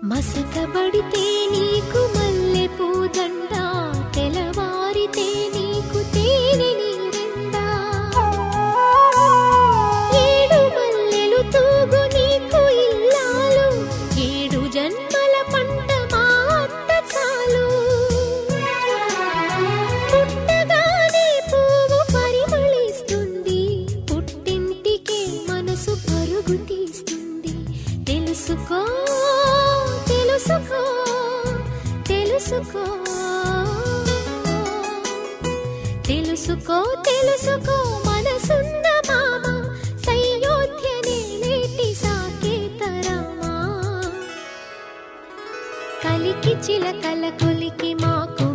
మసకబడితే నీకు మల్లె పూదండ, తెలవారితే నీకు తేనె నీరెండా. ఏడు మల్లెలు తూగు నీకు ఇల్లాలు, ఏడు జన్మల పంట మా అత్త చాలు. పుట్టగానే పువ్వు పరిమళిస్తుంది, పుట్టింటికే మనసు పరుగు తీస్తుంది. తెలుసుకో తెలుసుకో తెలుసుకో తెలుసుకో తెలుసుకో మనసున్న మామ, సయోధ్యనే నేటి సాకేతరామా. కలికి చిలకల కొలికి మాకు